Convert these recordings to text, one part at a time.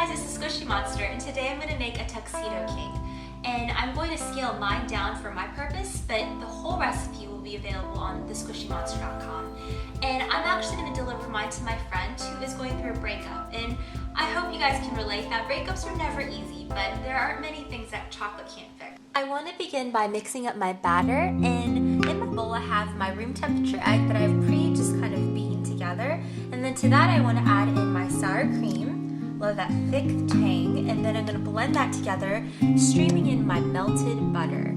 guys, it's the Squishy Monster, and today I'm going to make a tuxedo cake. And I'm going to scale mine down for my purpose, but the whole recipe will be available on thesquishymonster.com. And I'm actually going to deliver mine to my friend who is going through a breakup. And I hope you guys can relate that breakups are never easy, but there aren't many things that chocolate can't fix. I want to begin by mixing up my batter, and in my bowl I have my room temperature egg that I've just kind of beaten together. And then to that I want to add in my sour cream. Love that thick tang, and then I'm going to blend that together, streaming in my melted butter.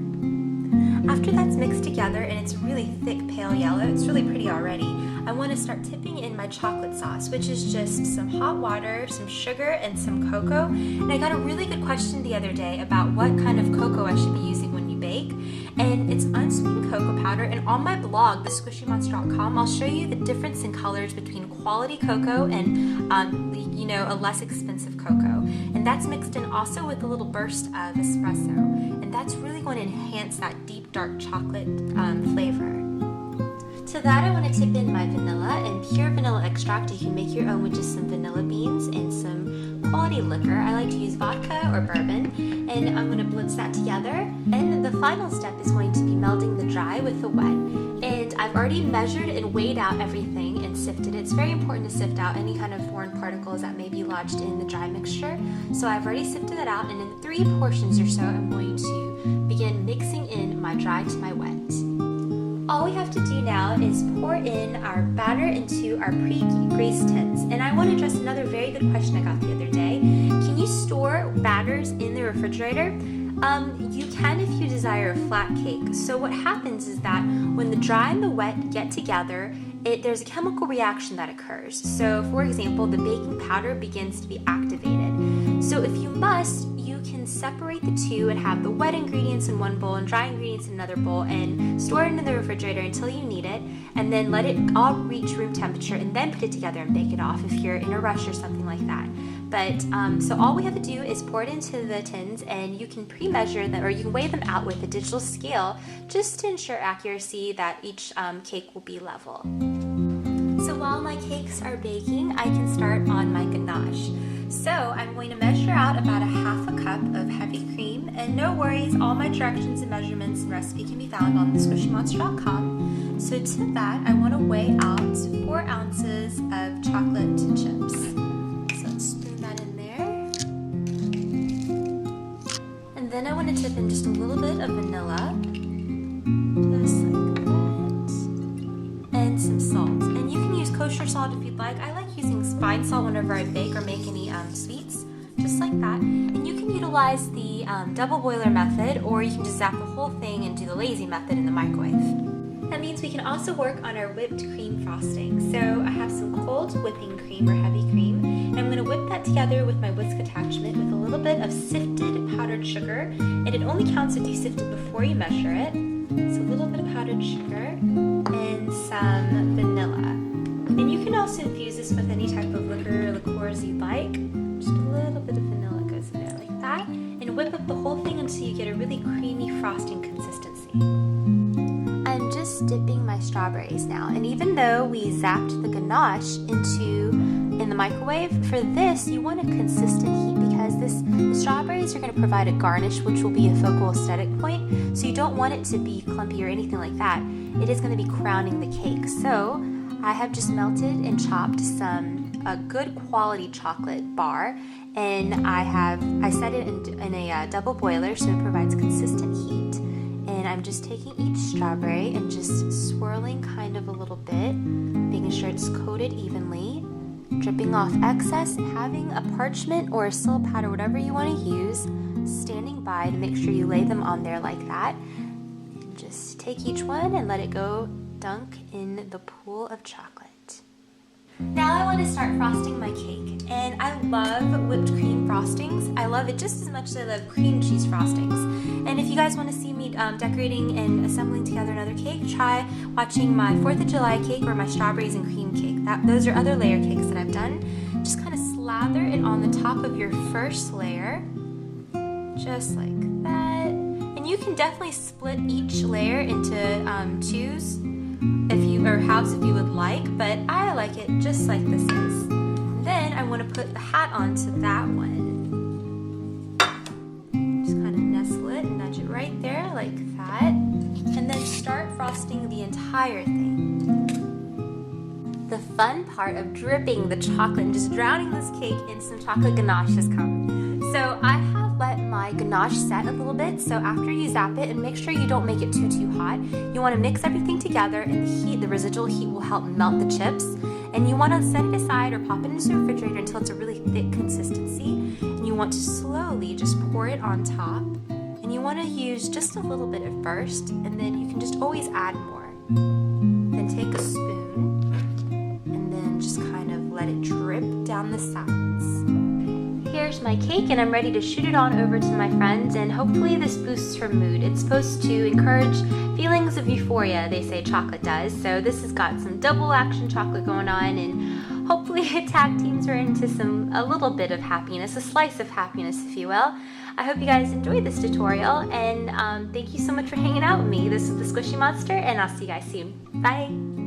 After that's mixed together and it's really thick pale yellow, it's really pretty already, I want to start tipping in my chocolate sauce, which is just some hot water, some sugar, and some cocoa. And I got a really good question the other day about what kind of cocoa I should be using when you bake, and it's unsweetened cocoa powder. And on my blog, thesquishymonster.com, I'll show you the difference in colors between quality cocoa and a less expensive cocoa. And that's mixed in also with a little burst of espresso, and that's really going to enhance that deep dark chocolate flavor. To that I want to tip in my vanilla and pure vanilla extract. You can make your own with just some vanilla beans and some quality liquor. I like to use vodka or bourbon, and I'm going to blitz that together. And the final step is going to be melding the dry with the wet. And I've already measured and weighed out everything and sifted it. It's very important to sift out any kind of foreign particles that may be lodged in the dry mixture. So I've already sifted it out, and in 3 portions or so I'm going to begin mixing in my dry to my wet. All we have to do now is pour in our batter into our pre-greased tins. And I want to address another very good question I got the other day. Can you store batters in the refrigerator? You can if you desire a flat cake. So what happens is that when the dry and the wet get together, there's a chemical reaction that occurs. So for example, the baking powder begins to be activated. So if you must, you can separate the two and have the wet ingredients in one bowl and dry ingredients in another bowl, and store it in the refrigerator until you need it, and then let it all reach room temperature and then put it together and bake it off if you're in a rush or something like that. But so all we have to do is pour it into the tins, and you can pre-measure them, or you can weigh them out with a digital scale just to ensure accuracy that each cake will be level. So while my cakes are baking, I can start on my ganache. So I'm going to measure out about a half a cup of heavy cream, and no worries, all my directions and measurements and recipe can be found on thesquishymonster.com. So to that, I want to weigh out 4 ounces of chocolate chips. So let's spoon that in there. And then I want to tip in just a little bit of vanilla, just like that, and some salt. And you can use kosher salt if you'd like. I like using fine salt whenever I bake or make any sweets, just like that. And you can utilize the double boiler method, or you can just zap the whole thing and do the lazy method in the microwave. That means we can also work on our whipped cream frosting. So I have some cold whipping cream or heavy cream, and I'm going to whip that together with my whisk attachment with a little bit of sifted powdered sugar. And it only counts if you sift it before you measure it. So a little bit of powdered sugar and some vanilla. And you can also infuse this with any type of liquor or liqueurs you like. Just a little bit of vanilla goes in there like that. And whip up the whole thing until you get a really creamy frosting consistency. I'm just dipping my strawberries now. And even though we zapped the ganache in the microwave, for this you want a consistent heat, because the strawberries are going to provide a garnish, which will be a focal aesthetic point. So you don't want it to be clumpy or anything like that. It is going to be crowning the cake. So I have just melted and chopped a good quality chocolate bar, and I set it in a double boiler so it provides consistent heat. And I'm just taking each strawberry and just swirling kind of a little bit, making sure it's coated evenly, dripping off excess, and having a parchment or a silk pad or whatever you want to use standing by to make sure you lay them on there like that. And just take each one and let it go dunk in the pool of chocolate. Now I want to start frosting my cake, and I love whipped cream frostings. I love it just as much as I love cream cheese frostings. And if you guys want to see me decorating and assembling together another cake, try watching my 4th of July cake or my strawberries and cream cake. Those are other layer cakes that I've done. Just kind of slather it on the top of your first layer, just like that. And you can definitely split each layer into twos, halves if you would like, but I like it just like this is. And And then I want to put the hat onto that one. Just kind of nestle it and nudge it right there like that. And then start frosting the entire thing. The fun part of dripping the chocolate and just drowning this cake in some chocolate ganache has come. So I have let my ganache set a little bit, so after you zap it, and make sure you don't make it too hot, you want to mix everything together, and the residual heat will help melt the chips. And you want to set it aside or pop it into the refrigerator until it's a really thick consistency. And you want to slowly just pour it on top. And you want to use just a little bit at first, and then you can just always add more. Then take a spoon and then just kind of let it drip down the sides. Here's my cake, and I'm ready to shoot it on over to my friends, and hopefully this boosts her mood. It's supposed to encourage feelings of euphoria, they say chocolate does. So this has got some double action chocolate going on, and hopefully it tag teams her into a little bit of happiness, a slice of happiness, if you will. I hope you guys enjoyed this tutorial, and thank you so much for hanging out with me. This is the Squishy Monster, and I'll see you guys soon. Bye!